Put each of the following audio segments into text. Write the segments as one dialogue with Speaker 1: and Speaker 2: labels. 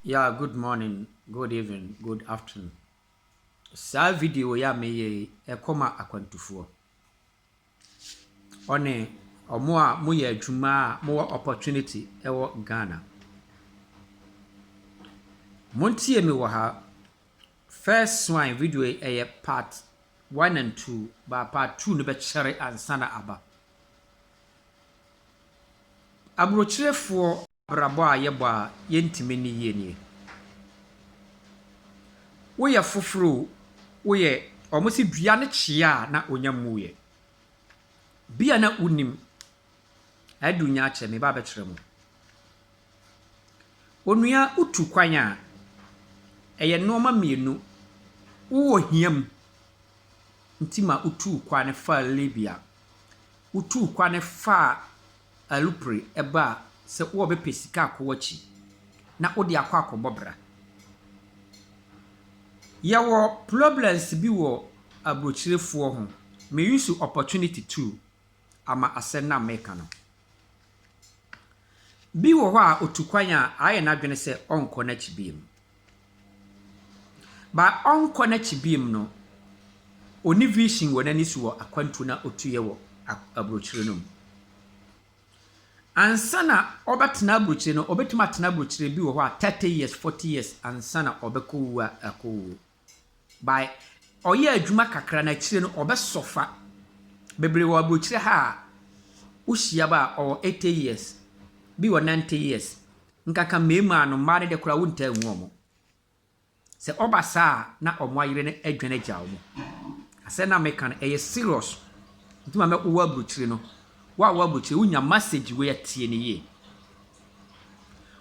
Speaker 1: Yeah, good morning, good evening, good afternoon. Sa video ya meye ekoma akwantufo. One omo a moye adwuma a mo opportunity ewo Ghana. Montie me wo ha. First one video eye part 1 and 2, ba part 2 no be chere ansana aba. Abrochirefo brabo a yebo a yentime ni yie nie. Woyɛ foforo woyɛ omosi dua ne kyea na onyamuye bia na unim adunya akyɛ me ba bɛkyerɛ mu onua utu kwan a ɛyɛ nneɛma mmienu wo hiam ntima utu kwan fa Libya utu kwan fa alupre eba sɛ wo bɛpɛ sika akɔwachi na wo de akɔ akɔbɔbra yawo problems bi wo abrochirefoɔ ho me use opportunity too ama asɛnna meka no bi wo hɔ a otukwan a ayɛ na dwene sɛ ɔnkɔ na chibiem ba ɔnkɔ na chibiem no oni vision wɔ nani so wɔ akwantu na otuye wɔ abrochire no ansana ɔbɛtena abrochire no ɔbɛtuma tena abrochire bi wo hɔ a 30 years 40 years ansana ɔbɛkɔwu akɔwu by oye adwuma kakra na chire no obesofa bebre wo abrochire ha uhyia ba o 80 years bi wo 90 years nkaka mema no mare de kura wonta hu omo se obasa na omo ayire ne adwane gya omo ase na meka no eye serious ntuma me wo abrochire no wa abrochire unya message we atie ne ye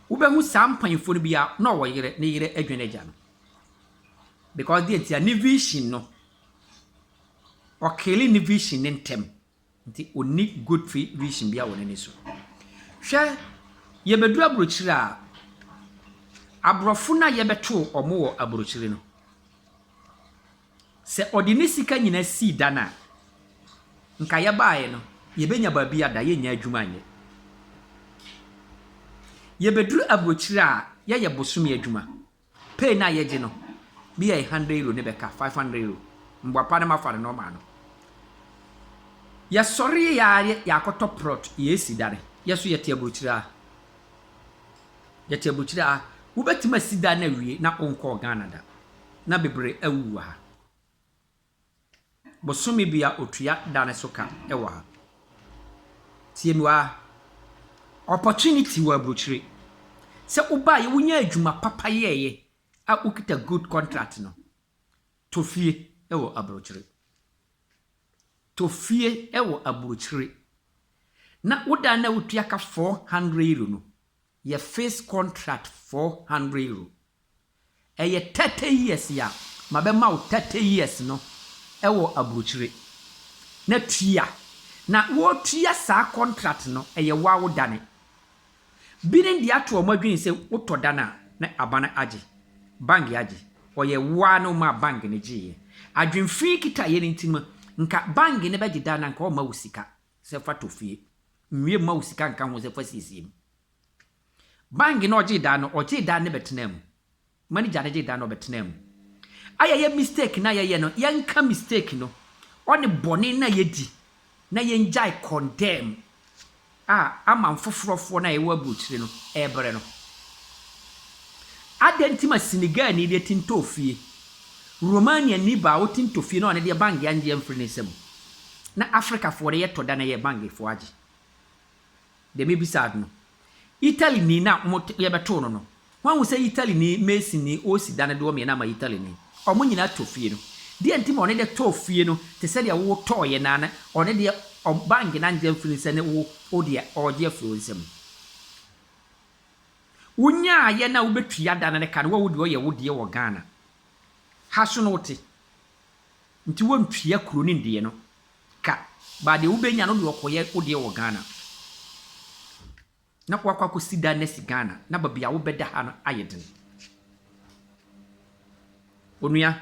Speaker 1: ubehu sampanfo no bia na wo yire ne yire adwane gya no because the tia ni vision no or killing ni vision ntem nti oni good vision bia wona ni so hwe ye bedu abrochire a abrofo na ye beto omo wo abrochire no se odini sika nyina si da na nka ye baaye no ye benya ba bia da ye nya adwuma anye ye bedu abrochire a ye bosumi adwuma pay na ye je no bi a 100 euro ne beka 500 euro mbwapa na mafa no ma no ya sori ya akoto prot yesi dare yeso yete abrochira wo betima sida na wie na onko Ghana da na bebre awu ha bosumi bia otua da ne soka ewa ha tienwa opportunity wa abrochire se uba ye wonya adwuma papa yeye a ukita good contract no tofie ewo abrochire tofie ewo abrochire na woda na wotua ka 400 euro no ye face contract 400 euro eye 30 years ya mabema wo 30 years no ewo abrochire na tua na wo tua sa contract no eye wa woda ne binin dia to omadwini se wotoda na abana age bank yaji oye wano ma bank ne jiye adwemfi kita ye ntima nka bank ne beji da na nka o ma wusika se fa tofie nwie ma wusika nka ho se fa sisim bank no oji da no oji da ne betenam manager ne ji da no betenam aya ye mistake na ye no ye nka mistake no one bone na ye di na ye njai condemn ama mfofrofo na ye wa buchire no ebre no adentima Senegal ni de tintofie Romania ni ba o tintofie no ne de bank ya nje mfiri nesem na Africa for ye to da na ye bank fo age de me bisad no Italy ni na ye beto no wan wo say Italy ni Messi ni o si da na de o me na ma Italy ni o mo nyina tofie no de antima one de tofie no te se de wo to ye na na one de o bank na nje mfiri se ne wo o de o je fo nsem Unya ye na ubetua da na ka no wo de wo de wo Ghana ha so no te nti wo ntua kuro ni de no ka ba de ubenya no de okoye wo de wo Ghana na kwa ko sida na si Ghana na ba bia wo beda ha no ayeden onua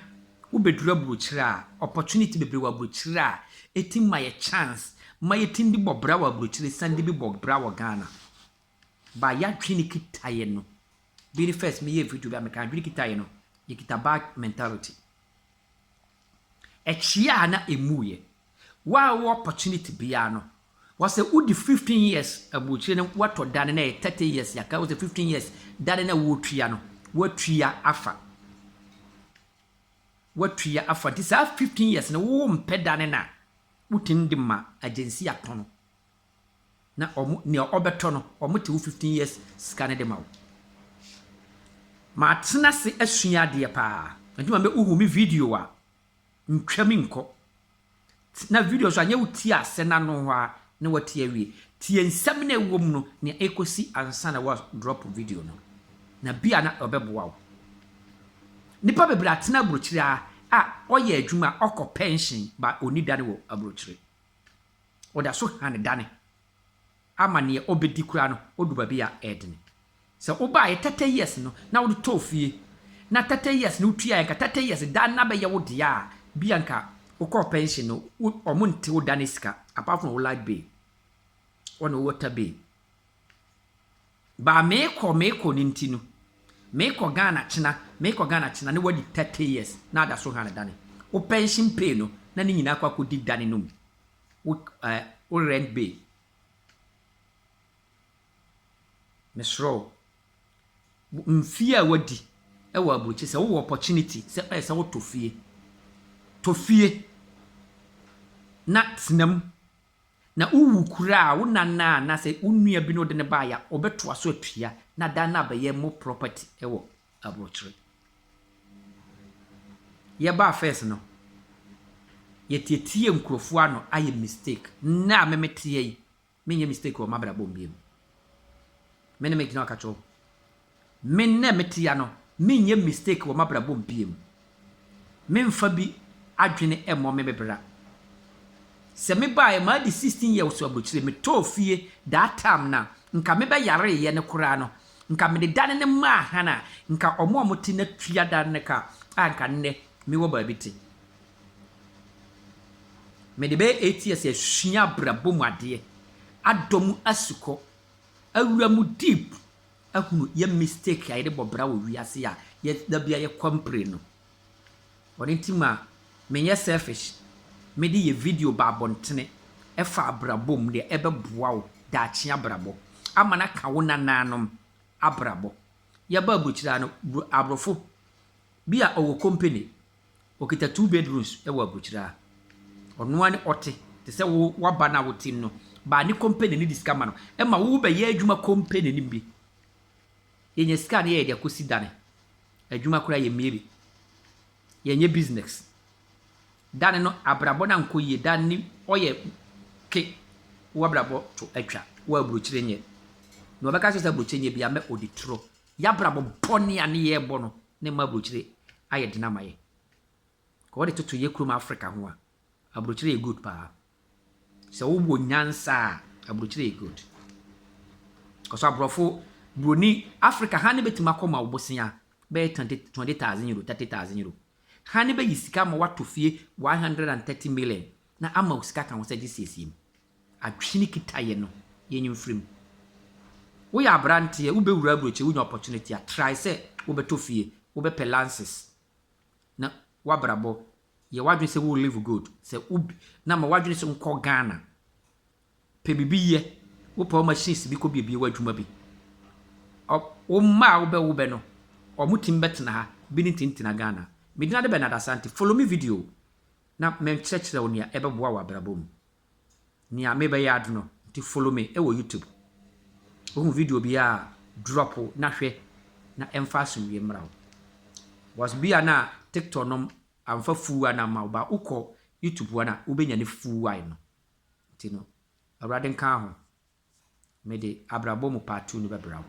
Speaker 1: wo bedura abrochire a opportunity bebre wa abrochire a etim my chance my etim di bobra wa abrochire sande bi bobra wo Ghana ba ya twini kitaye no Be first me video be American really kita no. Ye kita bag mentality. Echia na emuye. Wa opportunity bia no. Was a would 15 years abuchire no wato dane na 30 years ya ka was 15 years dane na wotria no. Wotria afa. Wotria afa. This 15 years na wo mpe dane na. Wutindima agency atono. Na omu ne obeto no omuti 15 years scan de mawo. Ma tena se asua de pa. Ndima me uhu mi video a ntwami nko. Na video so anya wuti ase na no ho a ne wati awie. Tie nsam na ewom no ne ekosi ansa na wa drop video no. Na bia na obeboa wo. Nipa bebra tena brochire a oye adwuma okọ pension ba oni dane wo abrochire. Oda so han dane. Ama ne obedi kura no oduba bia edene. Se oba 30 years no na wo tofie. Na 30 years no tua enka 30 years dan na be ye wo dia bia nka ukọ pension no omunte wo dane sika apart from light bill. Ono water bill. Ba meko ninti no. Meko Ghana china ne wadi 30 years na da so han dane. O pension pay no na ni nyina kwa kodi dane no. O rent bill. Mesro mfia wadi ewa abrochi se wo opportunity se wo tofie na tnam na uwu kura wo nana na se unua bi no de ne ba ya obeto aso atua na da na ba ye mo property ewo abrochi ye ba first no ye tietie nkrofo ano aye mistake na memetie yi menye mistake o mabra bombiem mene me gina kacho menne metia no menye mistake wo mabra bombiem memfa bi adwene emo mebebra se me bae ma di 16 years abrochire me tofie that time na nka me be yare ye ne kura no nka me de dane ne ma hana nka omo amoti na tua dane ne ka anka nne me wo ba biti me de be 8 years asua brabo mu ade adomu asuko awura mu deep ahunu ye mistake ya de bobra wo wiase ya ye da bia ye compre no onintima menye selfish me di ye video ba bontene efa abrabom de ebeboa wo da achia brabo amana ka wo nananom abrabo ye ba abrochira no abrofo bia owo company okita 2 bedrooms e wo abrochira ono ani ote te se wo waba na wo tin no ba ni company ni diskama no e ma wo be ye adwuma company ni bi yenye scan ye de akosi dane adwuma kura ye miebi yenye business dane no abrabo na nkoye dane ni oye ke wo abrabo to atwa wo abrochire nye no beka se abrochire nye bia me oditro ya abrabo boni ane ye bo no ne ma abrochire aye dinama ye ko de tutu ye krum Africa ho a abrochire ye good pa se wo nyansa abrochire good koso abrofo broni Africa ha ne betima koma obosia be 20,000 euro 30,000 euro ha ne be yisika ma watofie 130 million na ama usika kan wose gisiesim atwini kitaye no yenyim frim wo ya brante ube wura abroche wo nya opportunity a try say wo betofie wo be pelances na wabrabo ye wadwin se wo live good se ubi na ma wadwin se nko Ghana pe bibiye wo pa machines bi ko bibie wadwuma bi o ma wo be no o mutim betena ha bi ni tintina Ghana medina de Benard asante follow me video na men chechire wo nia ebeboa wa brabom nia me be yad no ti follow me e wo YouTube o video bi a drop na hwe na emphasis wie mrawo was bia na TikTok no amfa fuwa na ma ba ukọ YouTube wana ubenya ne fuwa no tino awrade nka ho me de abrabom part 2 no bebra